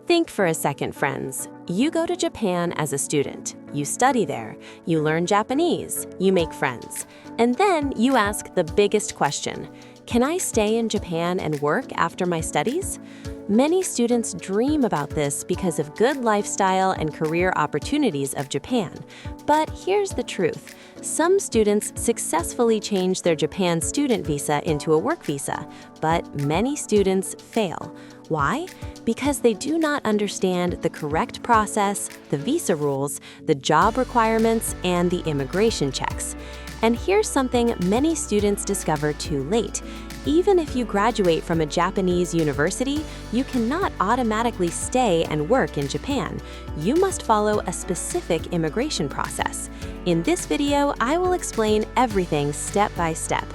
Think for a second, friends. You go to Japan as a student. You study there. You learn Japanese. You make friends. And then you ask the biggest question: can I stay in Japan and work after my studies? Many students dream about this because of good lifestyle and career opportunities of Japan. But here's the truth. Some students successfully change their Japan student visa into a work visa, but many students fail. Why? Because they do not understand the correct process, the visa rules, the job requirements, and the immigration checks. And here's something many students discover too late. Even if you graduate from a Japanese university, you cannot automatically stay and work in Japan. You must follow a specific immigration process. In this video, I will explain everything step by step.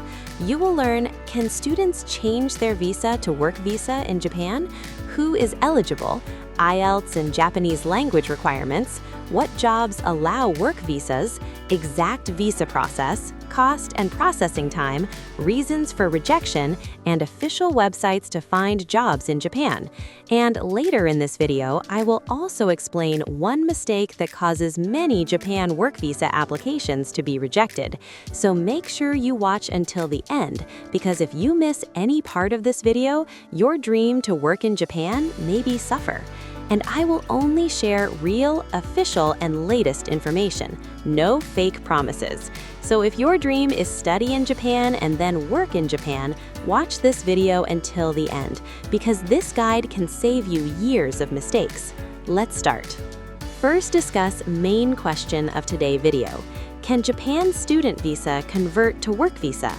You will learn, can students change their visa to work visa in Japan? Who is eligible? IELTS and Japanese language requirements, what jobs allow work visas, exact visa process, cost and processing time, reasons for rejection, and official websites to find jobs in Japan. And later in this video, I will also explain one mistake that causes many Japan work visa applications to be rejected. So make sure you watch until the end, because if you miss any part of this video, your dream to work in Japan may suffer. And I will only share real, official, and latest information. No fake promises. So if your dream is study in Japan and then work in Japan, watch this video until the end, because this guide can save you years of mistakes. Let's start. First, discuss main question of today's video. Can Japan student visa convert to work visa?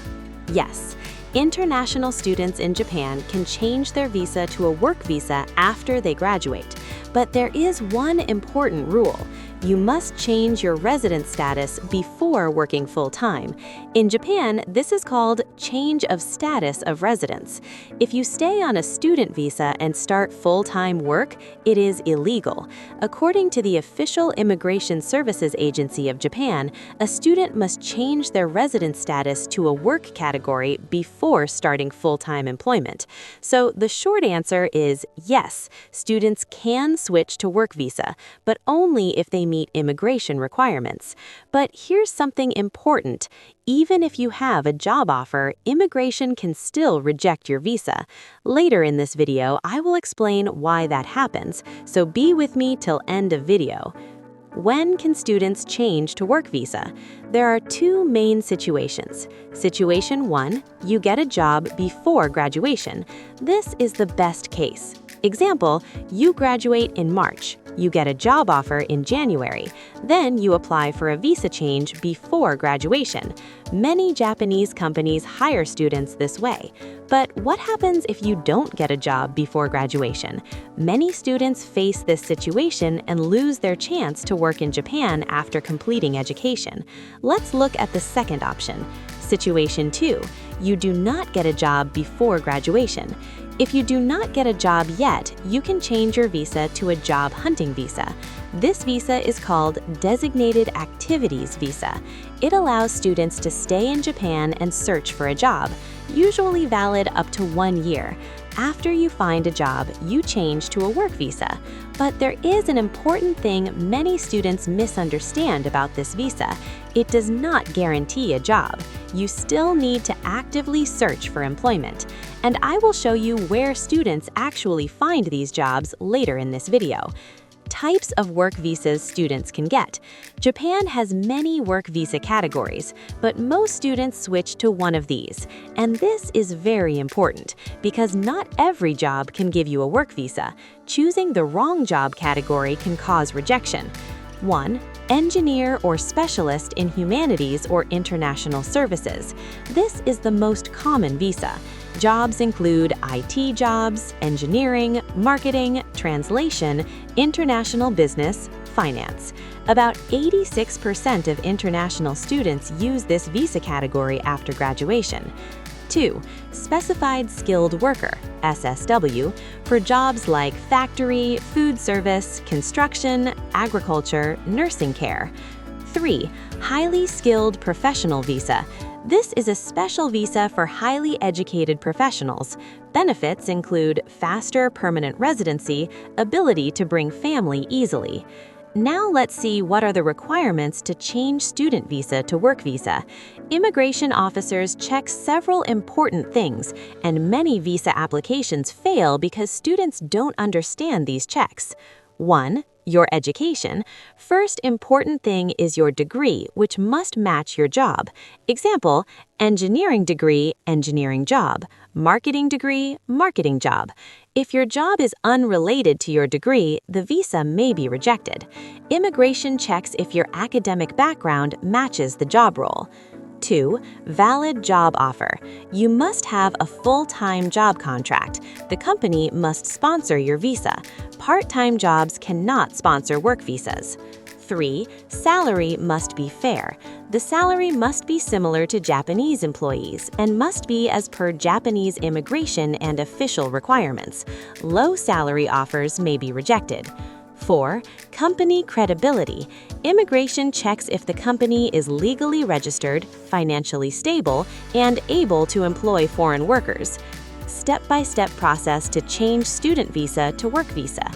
Yes. International students in Japan can change their visa to a work visa after they graduate. But there is one important rule. You must change your residence status before working full-time. In Japan, this is called change of status of residence. If you stay on a student visa and start full-time work, it is illegal. According to the official Immigration Services Agency of Japan, a student must change their residence status to a work category before starting full-time employment. So the short answer is yes, students can switch to work visa, but only if they meet immigration requirements. But here's something important. Even if you have a job offer, immigration can still reject your visa. Later in this video, I will explain why that happens, so be with me till end of video. When can students change to work visa? There are two main situations. Situation 1, you get a job before graduation. This is the best case. Example, you graduate in March. You get a job offer in January. Then you apply for a visa change before graduation. Many Japanese companies hire students this way. But what happens if you don't get a job before graduation? Many students face this situation and lose their chance to work in Japan after completing education. Let's look at the second option. Situation 2, you do not get a job before graduation. If you do not get a job yet, you can change your visa to a job hunting visa. This visa is called Designated Activities Visa. It allows students to stay in Japan and search for a job, usually valid up to 1 year. After you find a job, you change to a work visa. But there is an important thing many students misunderstand about this visa. It does not guarantee a job. You still need to actively search for employment. And I will show you where students actually find these jobs later in this video. Types of work visas students can get. Japan has many work visa categories, but most students switch to one of these. And this is very important because not every job can give you a work visa. Choosing the wrong job category can cause rejection. 1. Engineer or specialist in humanities or international services. This is the most common visa. Jobs include IT jobs, engineering, marketing, translation, international business, finance. About 86% of international students use this visa category after graduation. 2. Specified Skilled Worker, SSW, for jobs like factory, food service, construction, agriculture, nursing care. 3. Highly Skilled Professional Visa. This is a special visa for highly educated professionals. Benefits include faster permanent residency, ability to bring family easily. Now let's see what are the requirements to change student visa to work visa. Immigration officers check several important things, and many visa applications fail because students don't understand these checks. 1. Your education. First important thing is your degree, which must match your job. Example, engineering degree, engineering job. Marketing degree, marketing job. If your job is unrelated to your degree, the visa may be rejected. Immigration checks if your academic background matches the job role. 2. Valid job offer. You must have a full-time job contract. The company must sponsor your visa. Part-time jobs cannot sponsor work visas. 3. Salary must be fair. The salary must be similar to Japanese employees and must be as per Japanese immigration and official requirements. Low salary offers may be rejected. 4. Company credibility. Immigration checks if the company is legally registered, financially stable, and able to employ foreign workers. Step-by-step process to change student visa to work visa.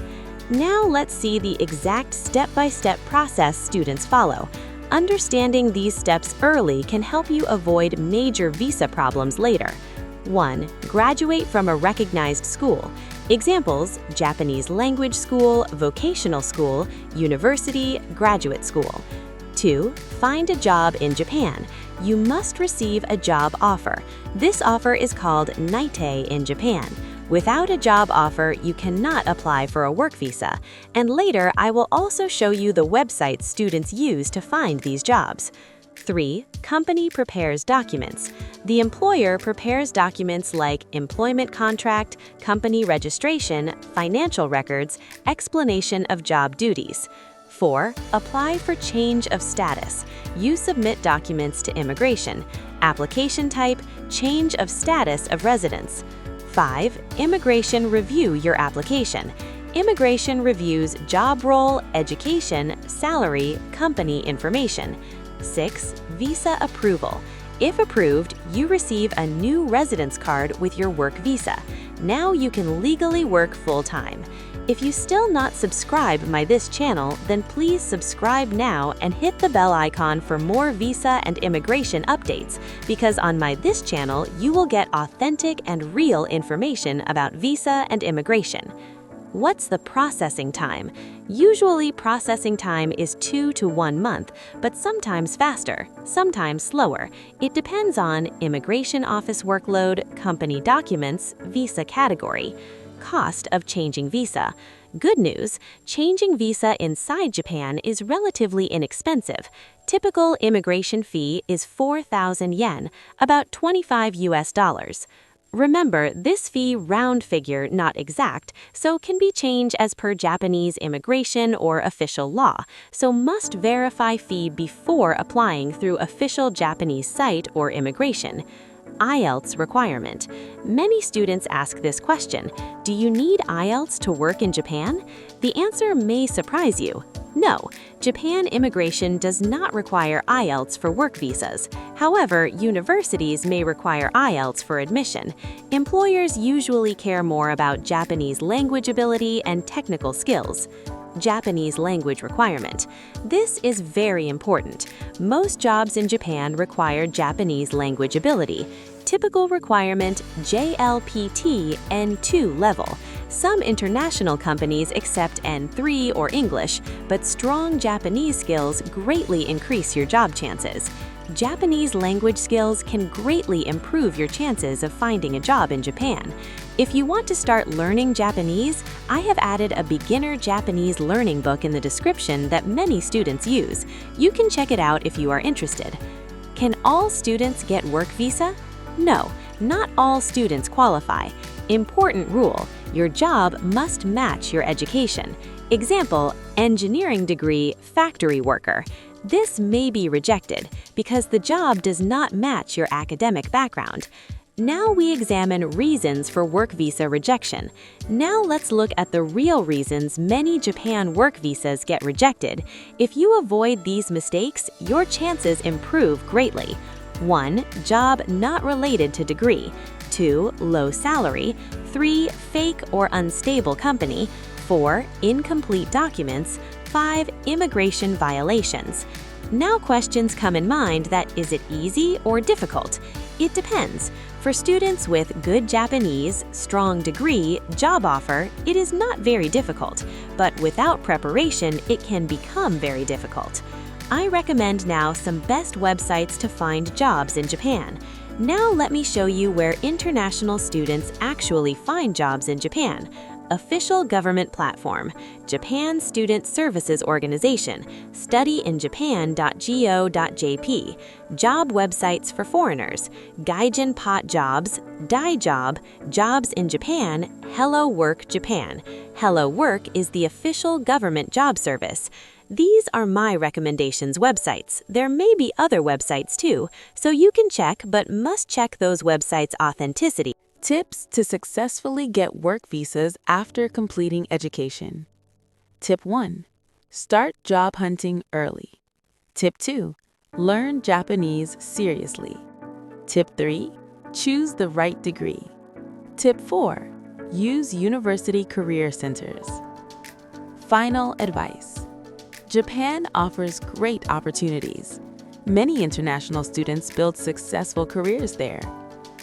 Now let's see the exact step-by-step process students follow. Understanding these steps early can help you avoid major visa problems later. 1. Graduate from a recognized school. Examples: Japanese language school, vocational school, university, graduate school. 2. Find a job in Japan. You must receive a job offer. This offer is called naite in Japan. Without a job offer, you cannot apply for a work visa, and later I will also show you the websites students use to find these jobs. 3. Company prepares documents. The employer prepares documents like employment contract, company registration, financial records, explanation of job duties. 4. Apply for change of status. You submit documents to immigration. Application type, change of status of residence. 5. Immigration review your application. Immigration reviews job role, education, salary, company information. 6. Visa approval. If approved, you receive a new residence card with your work visa. Now you can legally work full-time. If you still not subscribe this channel, then please subscribe now and hit the bell icon for more visa and immigration updates, because on this channel you will get authentic and real information about visa and immigration. What's the processing time? Usually processing time is 2 to 1 month, but sometimes faster, sometimes slower. It depends on immigration office workload, company documents, visa category. Cost of changing visa. Good news, changing visa inside Japan is relatively inexpensive. Typical immigration fee is 4,000 yen, about $25. Remember, this fee round figure, not exact, so can be changed as per Japanese immigration or official law, so must verify fee before applying through official Japanese site or immigration. IELTS requirement. Many students ask this question: do you need IELTS to work in Japan? The answer may surprise you. No, Japan immigration does not require IELTS for work visas. However, universities may require IELTS for admission. Employers usually care more about Japanese language ability and technical skills. Japanese language requirement. This is very important. Most jobs in Japan require Japanese language ability. Typical requirement JLPT N2 level. Some international companies accept N3 or English, but strong Japanese skills greatly increase your job chances. Japanese language skills can greatly improve your chances of finding a job in Japan. If you want to start learning Japanese, I have added a beginner Japanese learning book in the description that many students use. You can check it out if you are interested. Can all students get work visa? No, not all students qualify. Important rule: your job must match your education. Example, engineering degree, factory worker. This may be rejected because the job does not match your academic background. Now we examine reasons for work visa rejection. Now let's look at the real reasons many Japan work visas get rejected. If you avoid these mistakes, your chances improve greatly. 1. Job not related to degree. 2. Low salary. 3. Fake or unstable company. 4. Incomplete documents. 5. Immigration violations. Now questions come in mind that is it easy or difficult? It depends. For students with good Japanese, strong degree, job offer, it is not very difficult, but without preparation, it can become very difficult. I recommend now some best websites to find jobs in Japan. Now let me show you where international students actually find jobs in Japan. Official government platform, Japan Student Services Organization, studyinjapan.go.jp, job websites for foreigners, Gaijin Pot Jobs, Daijob, Jobs in Japan, Hello Work Japan. Hello Work is the official government job service. These are my recommendations websites. There may be other websites too, so you can check but must check those websites' authenticity. Tips to successfully get work visas after completing education. Tip 1. Start job hunting early. Tip 2. Learn Japanese seriously. Tip 3. Choose the right degree. Tip 4. Use university career centers. Final advice. Japan offers great opportunities. Many international students build successful careers there.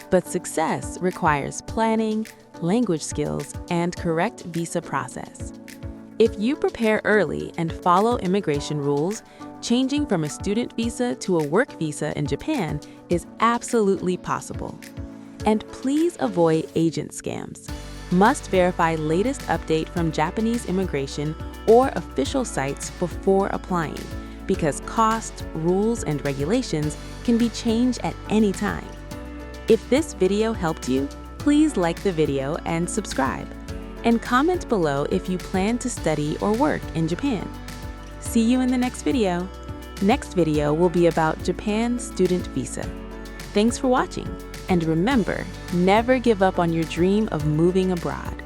But success requires planning, language skills, and correct visa process. If you prepare early and follow immigration rules, changing from a student visa to a work visa in Japan is absolutely possible. And please avoid agent scams. Must verify latest update from Japanese immigration or official sites before applying, because costs, rules, and regulations can be changed at any time. If this video helped you, please like the video and subscribe. And comment below if you plan to study or work in Japan. See you in the next video. Next video will be about Japan student visa. Thanks for watching, and remember, never give up on your dream of moving abroad.